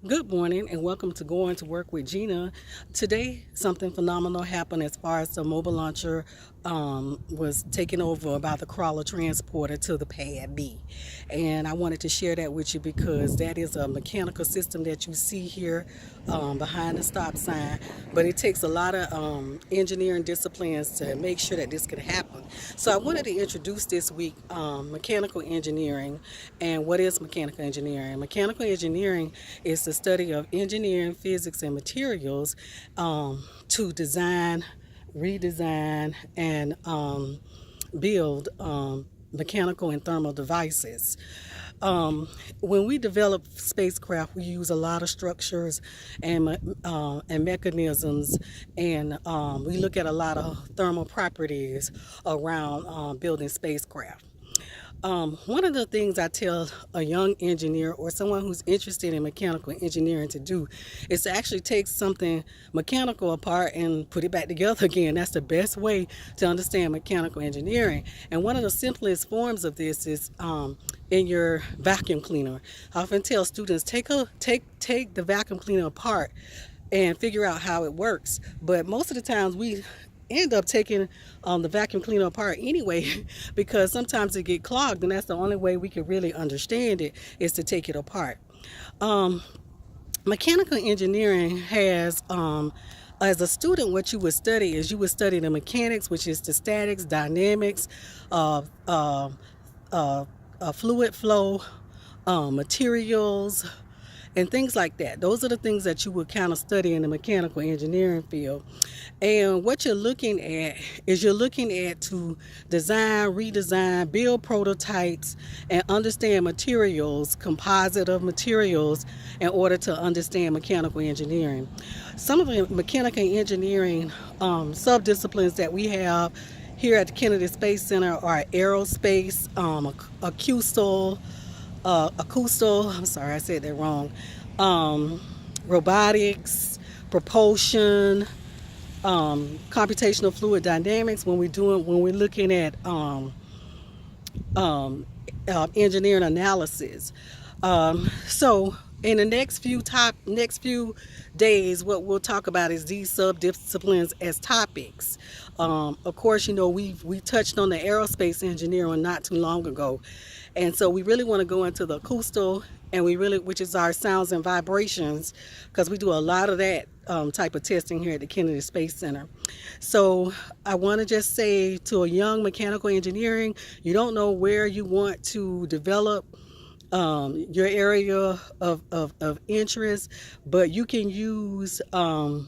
Good morning and welcome to Going to Work with Gena. Today, something phenomenal happened as far as the mobile launcher was taken over by the crawler transporter to the pad B. And I wanted to share that with you because that is a mechanical system that you see here behind the stop sign. But it takes a lot of engineering disciplines to make sure that this can happen. So I wanted to introduce this week mechanical engineering. And what is mechanical engineering? Mechanical engineering is the study of engineering, physics, and materials to design, redesign, and build mechanical and thermal devices. When we develop spacecraft, we use a lot of structures and mechanisms, and we look at a lot of thermal properties around building spacecraft. One of the things I tell a young engineer or someone who's interested in mechanical engineering to do is to actually take something mechanical apart and put it back together again. That's the best way to understand mechanical engineering. And one of the simplest forms of this is in your vacuum cleaner. I often tell students take the vacuum cleaner apart and figure out how it works. But most of the times we end up taking the vacuum cleaner apart anyway because sometimes it get clogged, and that's the only way we can really understand it is to take it apart. Mechanical engineering has as a student, what you would study is you would study the mechanics, which is the statics, dynamics, fluid flow, materials, and things like that. Those are the things that you would kind of study in the mechanical engineering field. And what you're looking at is you're looking at to design, redesign, build prototypes, and understand materials, composite of materials, in order to understand mechanical engineering. Some of the mechanical engineering subdisciplines that we have here at the Kennedy Space Center are aerospace, I'm sorry, I said that wrong. Robotics, propulsion, computational fluid dynamics. When we're looking at engineering analysis. So in the next few days, what we'll talk about is these subdisciplines as topics. Of course, you know, we touched on the aerospace engineering not too long ago. And so we really want to go into the acoustical, and which is our sounds and vibrations, because we do a lot of that type of testing here at the Kennedy Space Center. So I want to just say to a young mechanical engineering, you don't know where you want to develop your area of interest, but you can use a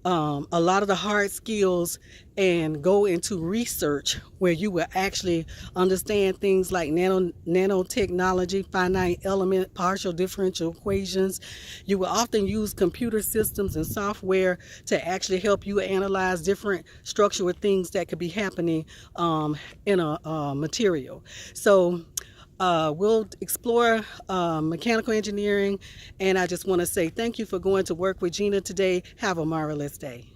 lot of the hard skills and go into research where you will actually understand things like nanotechnology, finite element, partial differential equations. You will often use computer systems and software to actually help you analyze different structural things that could be happening in a material. So we'll explore mechanical engineering, and I just want to say thank you for going to work with Gena today. Have a marvelous day.